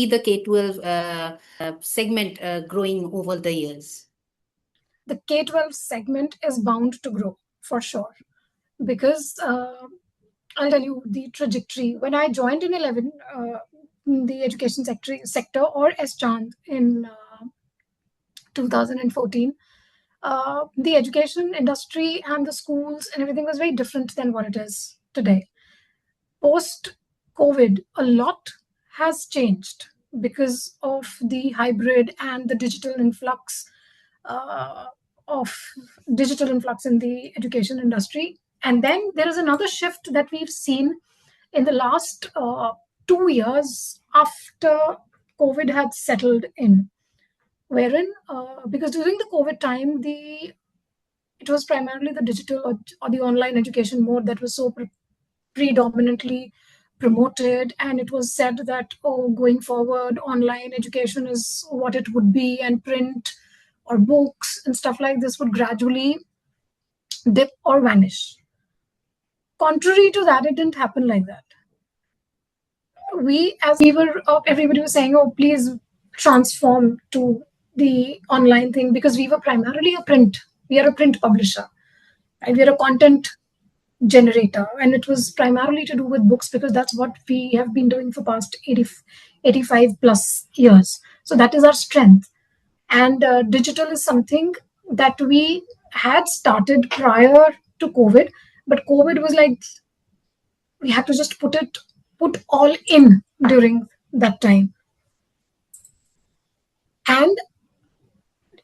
the K-12 segment growing over the years? The K-12 segment is bound to grow for sure, because I'll tell you the trajectory. When I joined in 11, the education sector or S-Chand in 2014, the education industry and the schools and everything was very different than what it is today. Post-COVID, a lot has changed because of the hybrid and the digital influx in the education industry. And then there is another shift that we've seen in the last 2 years after COVID had settled in, wherein because during the COVID time, it was primarily the digital or the online education mode that was so predominantly promoted, and it was said that, oh, going forward, online education is what it would be, and print or books and stuff like this would gradually dip or vanish. Contrary to that, it didn't happen like that. Everybody was saying, oh, please transform to the online thing, because we were primarily we are a print publisher, right? We are a content generator, and it was primarily to do with books, because that's what we have been doing for past 85 plus years. So that is our strength. And digital is something that we had started prior to COVID, but COVID was like, we had to just put all in during that time. And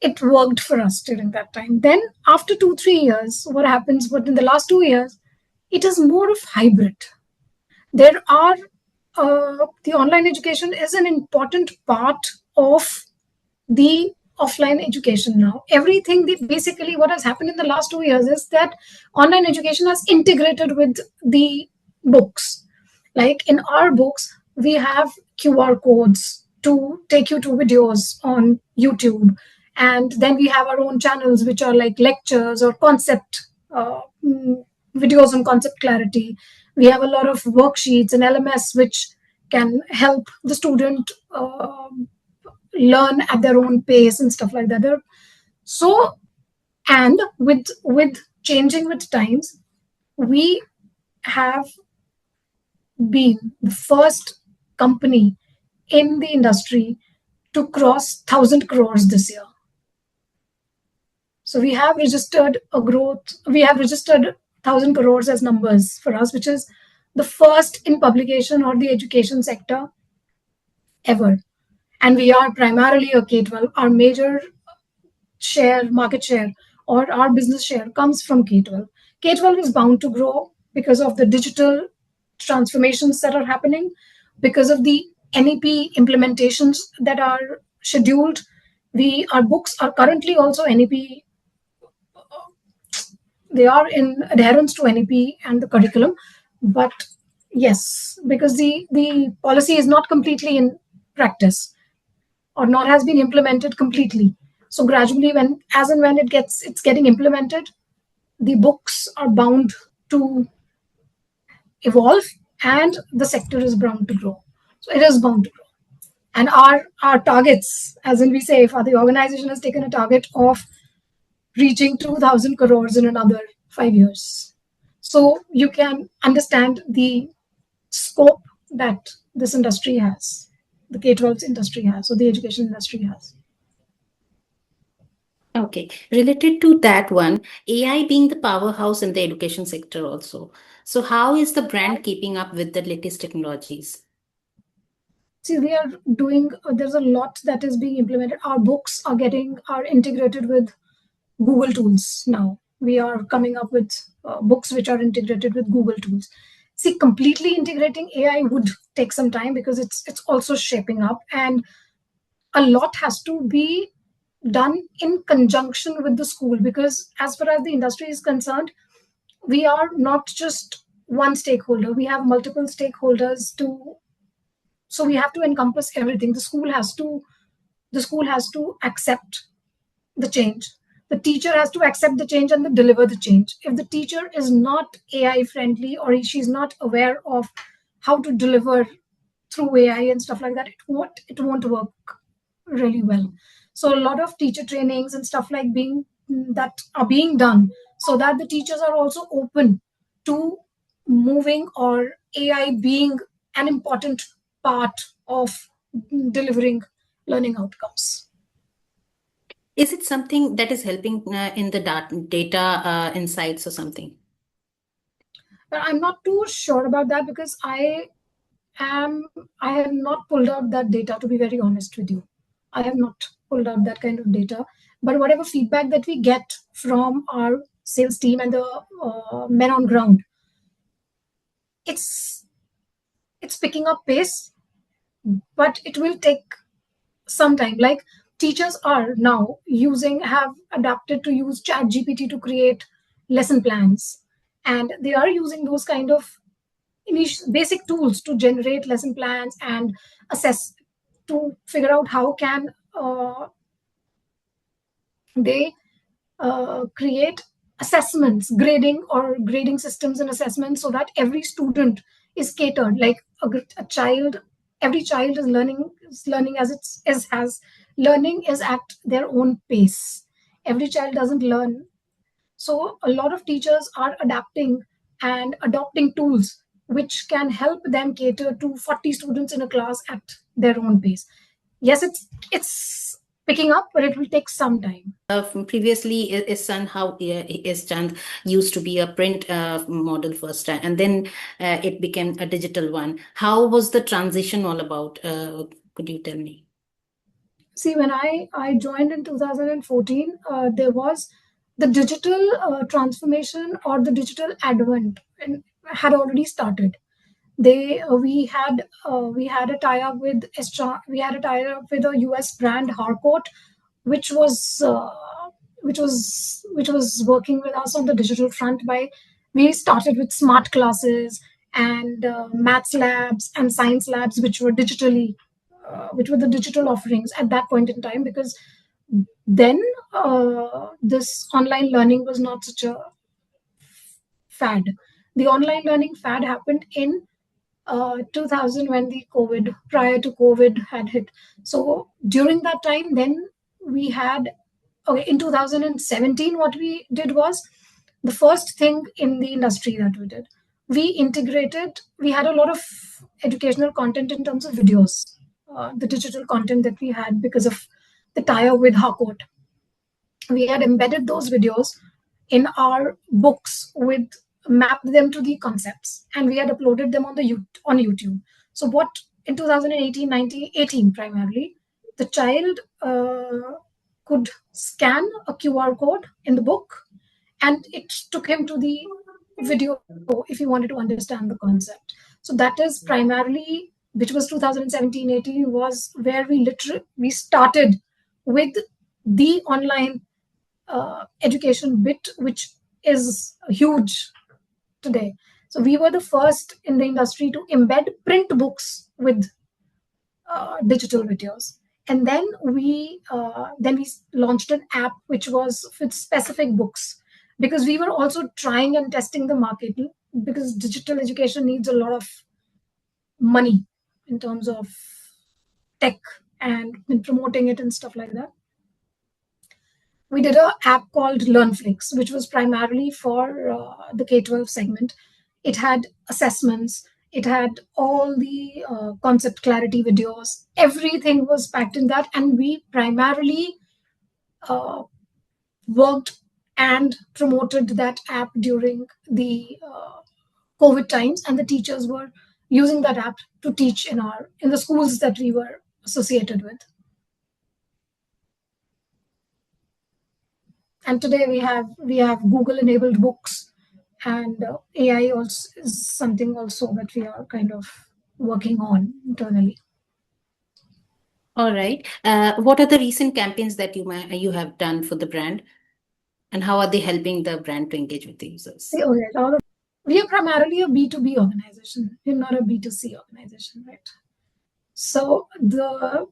it worked for us during that time. Then after 2-3 years, what happens? But in the last 2 years, it is more of hybrid. There are the online education is an important part of the offline education now. Basically what has happened in the last 2 years is that online education has integrated with the books. Like in our books, we have QR codes to take you to videos on YouTube. And then we have our own channels, which are like lectures or concept videos on concept clarity. We have a lot of worksheets and LMS, which can help the student learn at their own pace and stuff like that. So, and with changing with times, we have been the first company in the industry to cross 1,000 crores this year. So we have registered a growth. We have registered 1,000 crores as numbers for us, which is the first in publication or the education sector ever. And we are primarily a K-12. Our major market share, or our business share comes from K-12. K-12 is bound to grow because of the digital transformations that are happening, because of the NEP implementations that are scheduled. Our books are currently also NEP. They are in adherence to NEP and the curriculum. But yes, because the policy is not completely in practice, or not has been implemented completely. So gradually, when it's getting implemented, the books are bound to evolve, and the sector is bound to grow. So it is bound to grow. And our targets, as in we say, if the organization has taken a target of reaching 2,000 crores in another 5 years. So you can understand the scope that this industry has, the K-12 industry has, or the education industry has. Okay. Related to that one, AI being the powerhouse in the education sector also. So how is the brand keeping up with the latest technologies? See, there's a lot that is being implemented. Our books are integrated with Google tools now. We are coming up with books which are integrated with Google tools. See, completely integrating AI would take some time, because it's also shaping up, and a lot has to be done in conjunction with the school, because as far as the industry is concerned, we are not just one stakeholder. We have multiple stakeholders so we have to encompass everything. The school has to accept the change. The teacher has to accept the change and deliver the change. If the teacher is not AI friendly, or she's not aware of how to deliver through AI and stuff like that, it won't work really well. So a lot of teacher trainings and stuff like being that are being done, so that the teachers are also open to moving or AI being an important part of delivering learning outcomes. Is it something that is helping in the data insights or something? But I'm not too sure about that because I have not pulled out that data, to be very honest with you. I have not pulled out that kind of data. But whatever feedback that we get from our sales team and the men on ground, it's it's picking up pace, but it will take some time. Like teachers are now have adapted to use Chat GPT to create lesson plans, and they are using those kind of basic tools to generate lesson plans and assess, to figure out how can they create assessments, grading systems and assessments, so that every student is catered. Like a child, every child is learning as it's is has learning is at their own pace. Every child doesn't learn. So a lot of teachers are adapting and adopting tools which can help them cater to 40 students in a class at their own pace. Yes, it's picking up, but it will take some time. Previously, son how is Chand used to be a print model first, and then it became a digital one. How was the transition all about? Could you tell me? See, when I joined in 2014, there was the digital transformation or the digital advent and had already started. We had a tie up with a US brand, Harcourt, which was working with us on the digital front. By We started with smart classes and maths labs and science labs, which were the digital offerings at that point in time, because then this online learning was not such a fad. The online learning fad happened in 2000, when prior to COVID had hit. So during that time, then we had, okay, in 2017, what we did was the first thing in the industry that we did. We had a lot of educational content in terms of videos, the digital content that we had because of the tie-up with Harcourt. We had embedded those videos in our books, with mapped them to the concepts, and we had uploaded them on YouTube. So what, in 2018, 1918 primarily, the child could scan a QR code in the book, and it took him to the video if he wanted to understand the concept. So that is primarily, which was 2017-18, was where we started with the online education bit, which is huge today. So we were the first in the industry to embed print books with digital videos, and then we launched an app which was with specific books, because we were also trying and testing the market, because digital education needs a lot of money in terms of tech and in promoting it and stuff like that. We did an app called LearnFlix, which was primarily for the K-12 segment. It had assessments, it had all the concept clarity videos. Everything was packed in that, and we primarily uh, worked and promoted that app during the COVID times, and the teachers were using that app to teach in the schools that we were associated with. And today we have Google enabled books, and AI also is something also that we are kind of working on internally. All right. What are the recent campaigns that you have done for the brand, and how are they helping the brand to engage with the users? Oh, yes, we are primarily a B2B organization. We're not a B2C organization, right? So the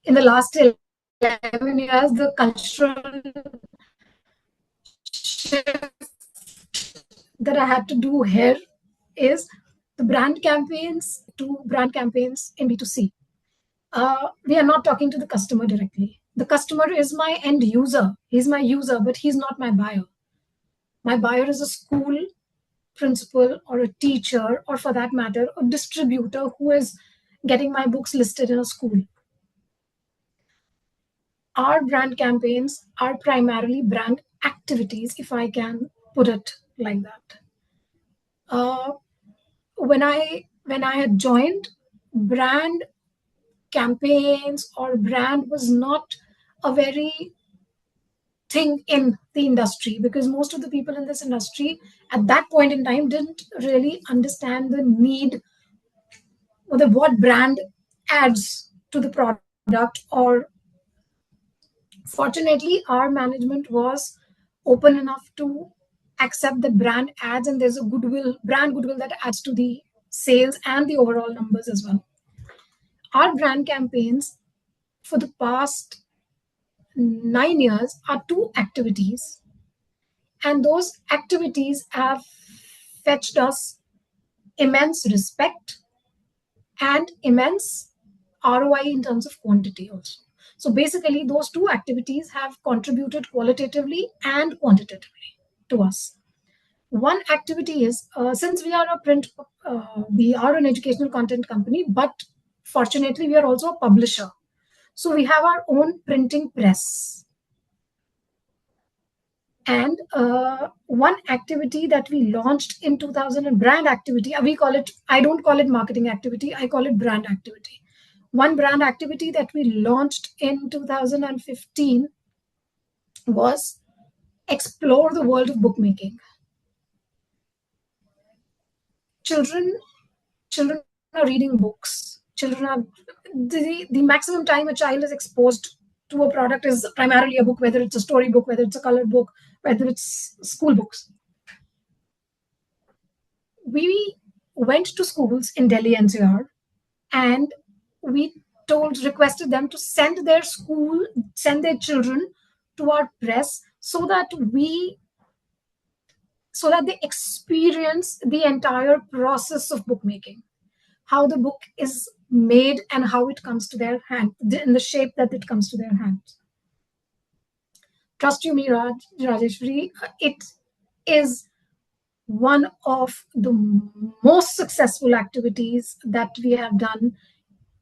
in the last 11 years, the cultural shift that I had to do here is the brand campaigns to brand campaigns in B2C. We are not talking to the customer directly. The customer is my end user. He's my user, but he's not my buyer. My buyer is a school principal or a teacher, or for that matter, a distributor who is getting my books listed in a school. Our brand campaigns are primarily brand activities, if I can put it like that. Uh, when I had joined, brand campaigns or brand was not a very thing in the industry, because most of the people in this industry at that point in time didn't really understand the need or the what brand adds to the product. Or fortunately, our management was open enough to accept the brand ads, and there's a brand goodwill that adds to the sales and the overall numbers as well. Our brand campaigns for the past 9 years are two activities, and those activities have fetched us immense respect and immense ROI in terms of quantity also. So basically, those two activities have contributed qualitatively and quantitatively to us. One activity is, since we are an educational content company, but fortunately, we are also a publisher. So we have our own printing press. And one activity that we launched in 2000, and brand activity, I don't call it marketing activity, I call it brand activity. One brand activity that we launched in 2015 was explore the world of bookmaking. Children are reading books. Children are the maximum time a child is exposed to a product is primarily a book, whether it's a story book, whether it's a colored book, whether it's school books. We went to schools in Delhi NCR, and we requested them to send their children to our press, so that they experience the entire process of bookmaking, how the book is made and how it comes to their hand, in the shape that it comes to their hands. Trust you me, Rajeshwari, it is one of the most successful activities that we have done.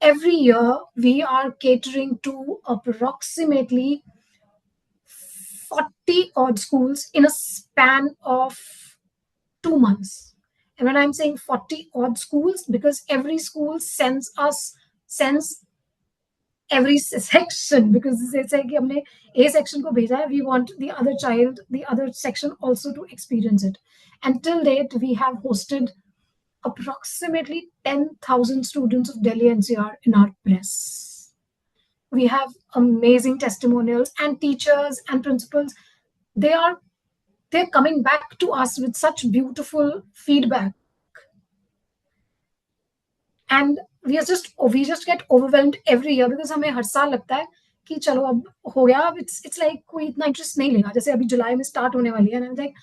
Every year, we are catering to approximately 40 odd schools in a span of 2 months. And when I'm saying 40 odd schools, because every school sends every section, because it's like हमने A section को भेजा है, we want the other section also to experience it. Until date, we have hosted approximately 10,000 students of Delhi NCR in our press. We have amazing testimonials, and teachers and principals, they're coming back to us with such beautiful feedback. And we just get overwhelmed every year, because हमें हर साल लगता है कि चलो अब हो गया, अब it's like कोई इतना इंटरेस्ट नहीं लेगा, जैसे अभी जुलाई में स्टार्ट होने वाली है, लाइक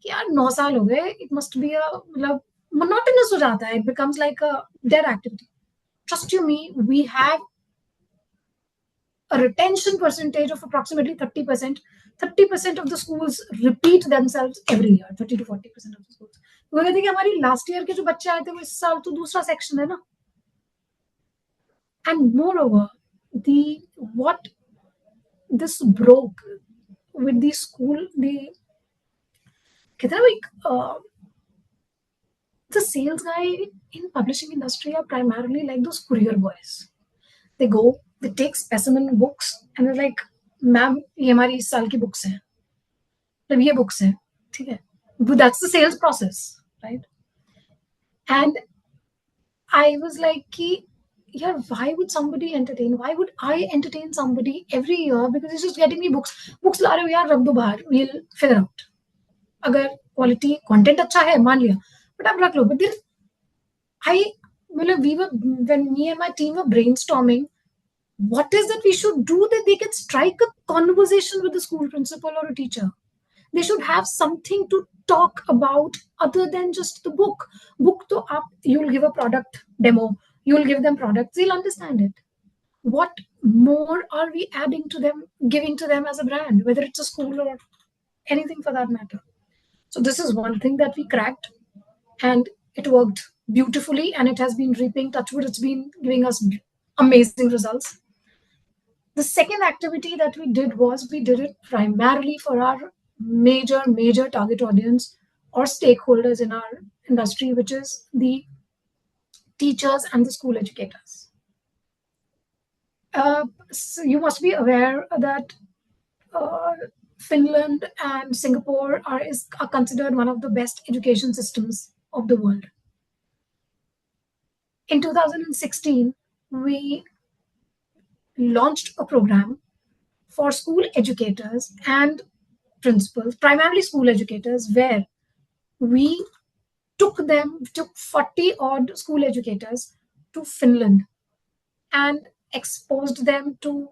कि यार 9 साल हो गए, इट मस्ट बी मतलब monotonous हो जाता है, it becomes like a dead activity. Trust you me, we have a retention percentage of approximately 30%. 30% of the schools repeat themselves every year. 30 to 40% of the schools. वो कहते हैं कि हमारी last year के जो बच्चे आए थे वो इस साल तो दूसरा सेक्शन है ना. And moreover, what this broke with the school, the sales guy in publishing industry are primarily like those courier boys. They go, they take specimen books, and they're like, "Ma'am, ये हमारी इस साल की books हैं, मतलब ये books हैं, ठीक है." But that's the sales process, right? And I was like, yeah, why would somebody entertain? Why would I entertain somebody every year? Because he's just getting me books. Books ला रहे हो यार, रख दो बाहर. We'll figure out. अगर quality content अच्छा है, मान लिया. But आप रख लो. But then when me and my team were brainstorming, what is that we should do that they can strike a conversation with the school principal or a teacher? They should have something to talk about other than just the book. Book to up, you'll give a product demo, you'll give them products, they'll understand it. What more are we adding to them, giving to them as a brand, whether it's a school or anything for that matter? So this is one thing that we cracked, and it worked beautifully, and it has been reaping, touchwood, it's been giving us amazing results. The second activity that we did was we did it primarily for our major target audience or stakeholders in our industry, which is the teachers and the school educators. So you must be aware that uh, Finland and Singapore are considered one of the best education systems of the world. In 2016, we launched a program for school educators and principals, primarily school educators, where we took 40 odd school educators to Finland and exposed them to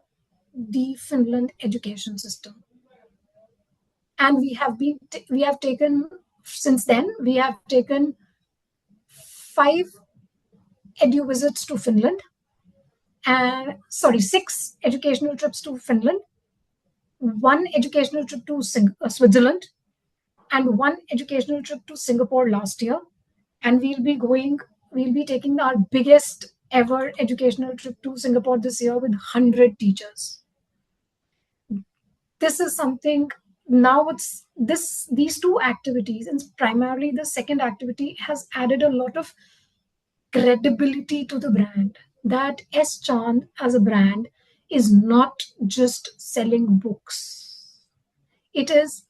the Finland education system. And we have taken, since then, we have taken 5 edu visits to Finland, and sorry, 6 educational trips to Finland, 1 educational trip to Switzerland, and 1 educational trip to Singapore last year. And we'll be taking our biggest ever educational trip to Singapore this year with 100 teachers. This is something, now it's these 2 activities, and primarily the second activity, has added a lot of credibility to the brand, that S Chand as a brand is not just selling books. It is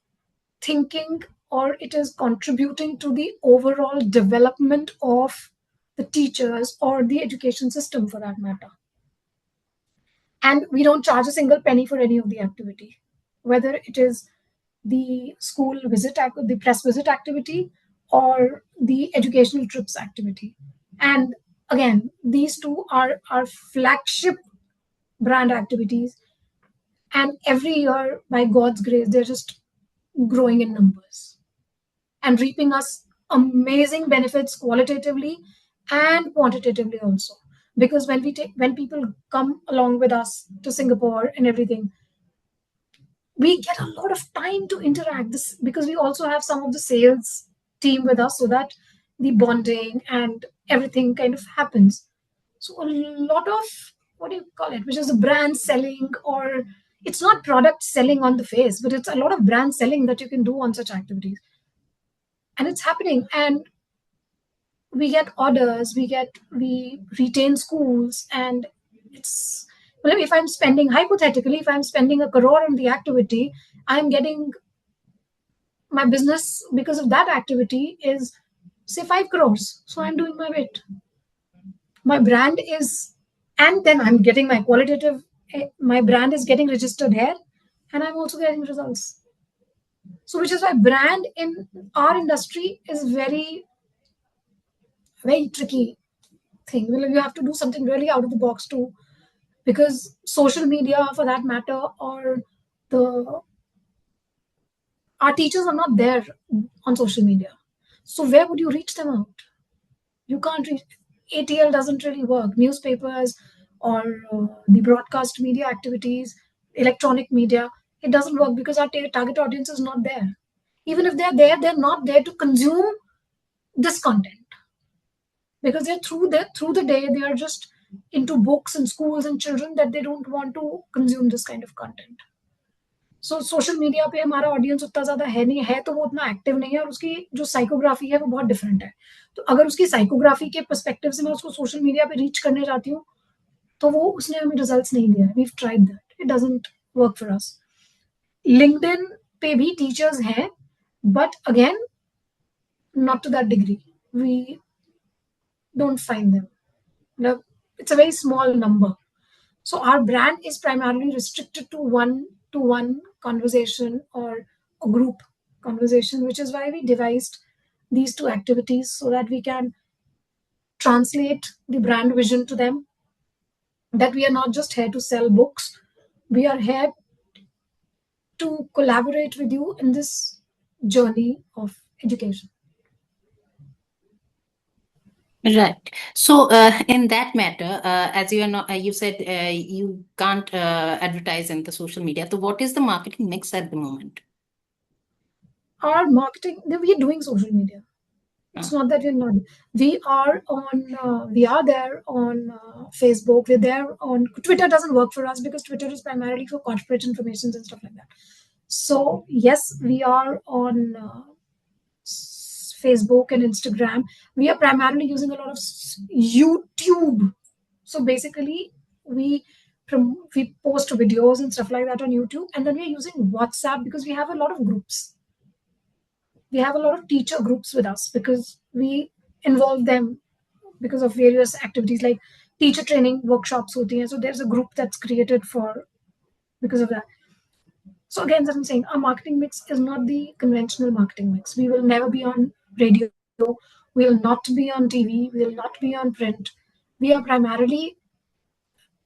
thinking, or it is contributing to the overall development of the teachers or the education system for that matter. And we don't charge a single penny for any of the activity, whether it is the school visit, the press visit activity, or the educational trips activity. And again, these 2 are our flagship brand activities. And every year, by God's grace, they're just growing in numbers and reaping us amazing benefits qualitatively and quantitatively also. Because when people come along with us to Singapore and everything, we get a lot of time to interact, this because we also have some of the sales team with us, so that the bonding and everything kind of happens. So a lot of, what do you call it, which is a brand selling, or it's not product selling on the face, but it's a lot of brand selling that you can do on such activities. And it's happening, and we get orders, we retain schools. And it's, well, if I'm spending, hypothetically, if I'm spending 1 crore on the activity, I'm getting, my business because of that activity is, say, 5 crores. So I'm doing my bit, my brand is, and then I'm getting my qualitative, my brand is getting registered here, and I'm also getting results. So which is why brand in our industry is very tricky thing. Well, you have to do something really out of the box too, because social media, for that matter, or the our teachers are not there on social media. So where would you reach them out? You can't reach. ATL doesn't really work. Newspapers or the broadcast media activities, electronic media, it doesn't work because our target audience is not there. Even if they're there, they're not there to consume this content, because they're through the day they are just into books and schools and children, that they don't want to consume this kind of content. So social media पे हमारा audience उतना ज्यादा है नहीं है, तो वो उतना एक्टिव नहीं है, और उसकी जो साइकोग्राफी है वो बहुत डिफरेंट है. तो अगर उसकी साइकोग्राफी के पर्सपेक्टिव से मैं उसको सोशल मीडिया पे रीच करने जाती हूँ, तो वो उसने हमें रिजल्ट्स नहीं दिया. We tried that, it doesn't work for us. LinkedIn पे भी टीचर्स हैं, but again not to that degree. We don't find them. No, it's a very small number. So our brand is primarily restricted to one-to-one conversation or a group conversation, which is why we devised these 2 activities, so that we can translate the brand vision to them, that we are not just here to sell books, we are here to collaborate with you in this journey of education. Right. So, in that matter, as you are not, you said you can't advertise in the social media. So, what is the marketing mix at the moment? Our marketing, we are doing social media. It's Uh, not that we're not. We are there on Facebook. We're there on Twitter. Doesn't work for us because Twitter is primarily for corporate information and stuff like that. So yes, we are on Facebook and Instagram. We are primarily using a lot of YouTube. So basically, we we post videos and stuff like that on YouTube, and then we are using WhatsApp because we have a lot of groups. We have a lot of teacher groups with us because we involve them because of various activities like teacher training workshops hoti hain. So there's a group that's created for because of that. So again, as I'm saying, our marketing mix is not the conventional marketing mix. We will never be on radio. We will not be on TV. We will not be on print. We are primarily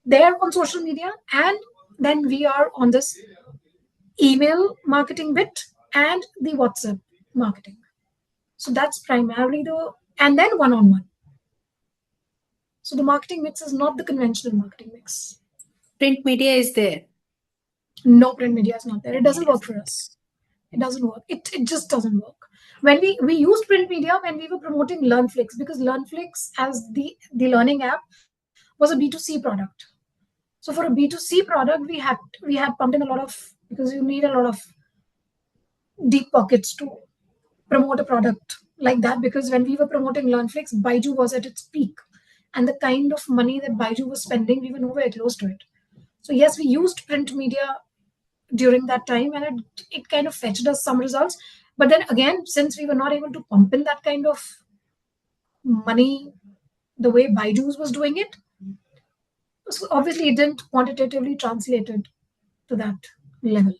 there on social media, and then we are on this email marketing bit and the WhatsApp marketing. So that's primarily and then one on one. So the marketing mix is not the conventional marketing mix. Print media is there. No, print media is not there. It doesn't Yes. work for us. It doesn't work. It just doesn't work. When we used print media when we were promoting LearnFlix, because LearnFlix as the learning app was a B2C product. So for a B2C product, we had pumped in a lot of, because you need a lot of deep pockets to promote a product like that, because when we were promoting LearnFlix, Baiju was at its peak. And the kind of money that Baiju was spending, we were nowhere close to it. So yes, we used print media during that time, and it kind of fetched us some results. But then again, since we were not able to pump in that kind of money the way Baiju's was doing it, so obviously it didn't quantitatively translated to that level.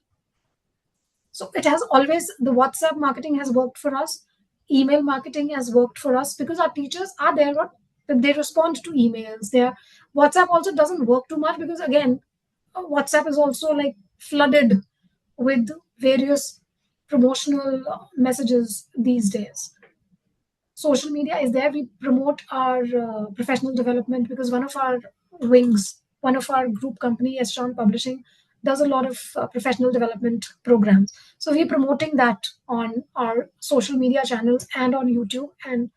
So it has always, the WhatsApp marketing has worked for us. Email marketing has worked for us because our teachers are there. What they respond to emails. Their WhatsApp also doesn't work too much because again, WhatsApp is also like flooded with various promotional messages these days. Social media is there. We promote our professional development because one of our wings, one of our group company, Estron Publishing, does a lot of professional development programs. So we're promoting that on our social media channels and on YouTube, and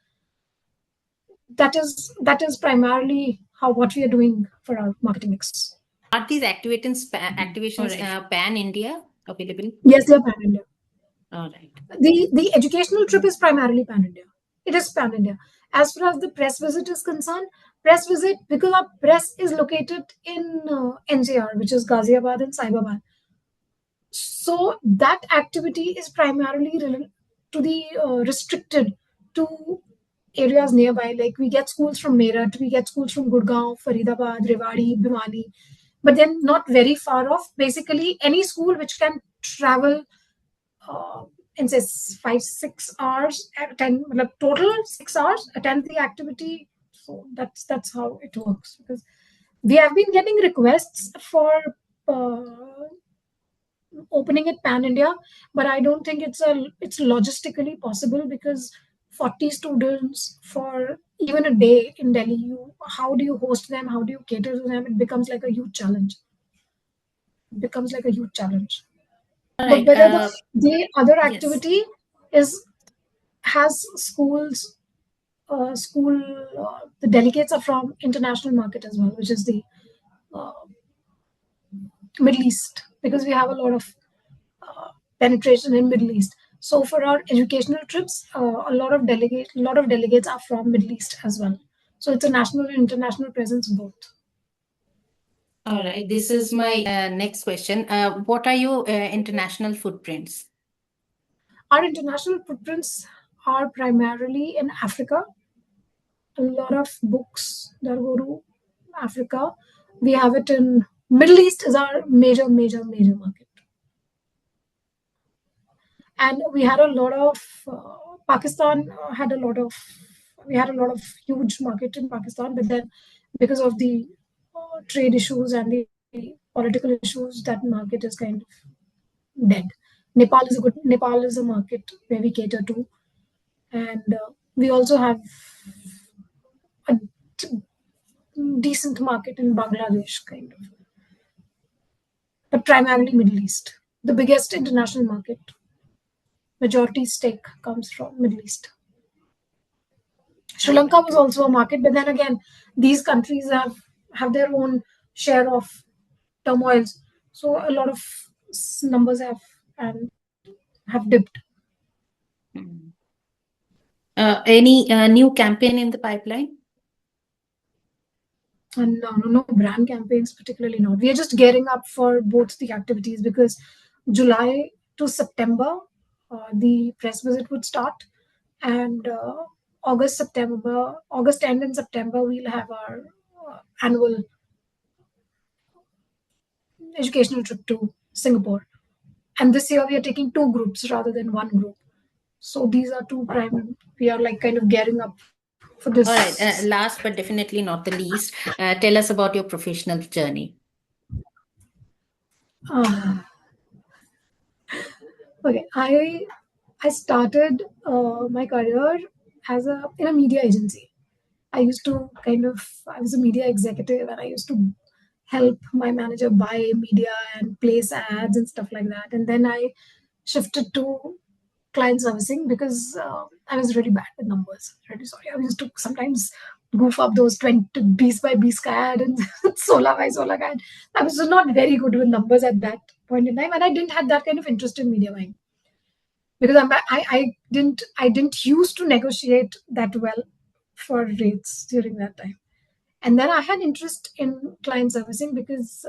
that is primarily how what we are doing for our marketing mix. Are these activations pan India available? Yes, they're pan India. All right. The educational trip is primarily pan India. It is pan India. As far as the press visit is concerned, press visit, because our press is located in NCR, which is Ghaziabad and Saibabad. So that activity is primarily to the restricted to areas nearby. Like we get schools from Meerut, we get schools from Gurgaon, Faridabad, Rewari, Bhiwani, but then not very far off. Basically, any school which can travel uh, in say 5 6 hours, attend like total 6 hours, attend the activity. So that's how it works, because we have been getting requests for uh, opening it pan India, but I don't think it's logistically possible because 40 students for even a day in Delhi, how do you host them? How do you cater to them? It becomes like a huge challenge. It becomes like a huge challenge. All But right. whether the other Yes. activity is has school the delegates are from international market as well, which is the uh, Middle East, because we have a lot of penetration in Middle East. So for our educational trips, a lot of delegates are from Middle East as well. So it's a national and international presence both. All right. This is my next question. What are your international footprints? Our international footprints are primarily in Africa. A lot of books that go to Africa. We have it in Middle East is our major market, and we had a lot of Pakistan had a lot of we had a lot of huge market in Pakistan, but then because of the trade issues and the political issues, that market is kind of dead. Nepal is a market where we cater to, and we also have a decent market in Bangladesh, kind of, but primarily Middle East. The biggest international market, majority stake comes from Middle East. Sri All Lanka right. was also a market, but then again, these countries have their own share of turmoils. So a lot of numbers have dipped. Mm. Any new campaign in the pipeline? And no brand campaigns, particularly not. We are just gearing up for both the activities because July to September, the press visit would start, and August end in September, we'll have our annual educational trip to Singapore. And this year we are taking two groups rather than one group. So these are two prime. We are like kind of gearing up for All this. right. Last but definitely not the least, tell us about your professional journey. Uh, okay, I started my career as a in a media agency. I used to I was a media executive, and I used to help my manager buy media and place ads and stuff like that. And then I shifted to client servicing because I was really bad with numbers. Really sorry. I used to sometimes goof up those 20 beast by beast ad and solar by solar ad. I was just not very good with numbers at that point in time, and I didn't have that kind of interest in media buying because I didn't used to negotiate that well for rates during that time. And then I had interest in client servicing because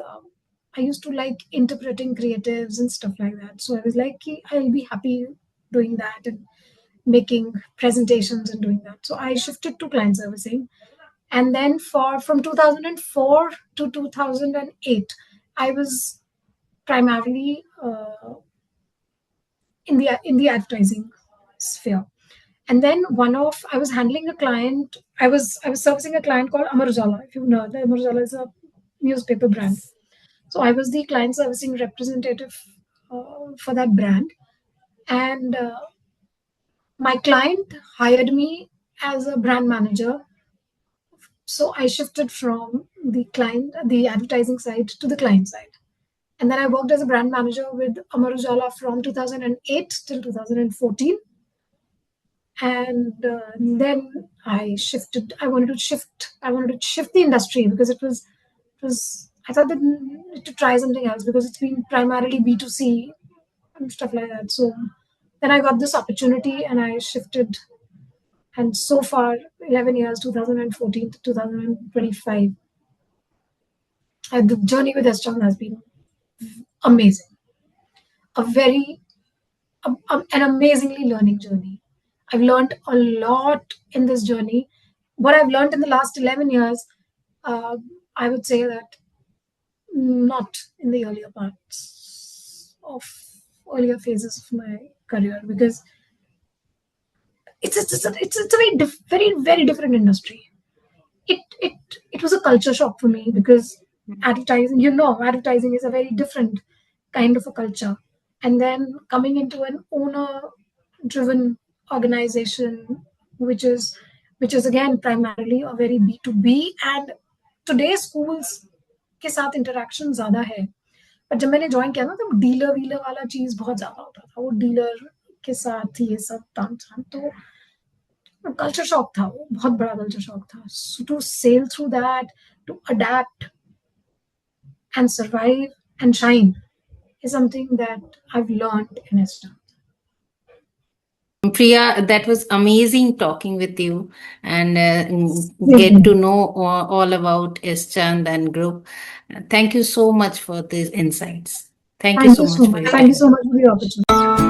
I used to like interpreting creatives and stuff like that. So I was like, I'll be happy doing that and making presentations and doing that. So I shifted to client servicing. And then for from 2004 to 2008, I was primarily in the advertising sphere. And then I was handling a client. I was servicing a client called Amar Ujala. If you know, Amar Ujala is a newspaper brand. So I was the client servicing representative for that brand, and my client hired me as a brand manager. So I shifted from the advertising side to the client side. And then I worked as a brand manager with Amar Ujala from 2008 till 2014. And then I wanted to shift the industry because I thought that to try something else because it's been primarily B2C and stuff like that. So then I got this opportunity and I shifted. And so far, 11 years, 2014 to 2025, the journey with Estron has been amazing. A very, an amazingly learning journey. I've learned a lot in this journey. What I've learned in the last 11 years, uh, I would say that not in the earlier phases of my career because it's a very very different industry. It was a culture shock for me because advertising is a very different kind of a culture, and then coming into an owner driven organization which is again primarily a very B2B, and today schools के साथ interaction ज्यादा है. पर जब मैंने join किया ना तो डीलर वीलर वाला चीज बहुत ज्यादा होता था, वो डीलर के साथ ये सब ताम झाम, तो कल्चर शॉक था, वो बहुत बड़ा कल्चर शॉक था. To sail through that, to adapt and survive and shine is something that I've learned in Esther. Priya, that was amazing talking with you and get to Same know all about Eschand and group. Thank you so much for these insights. Thank you Thank so you so much for much. your Thank you time. so much for the opportunity.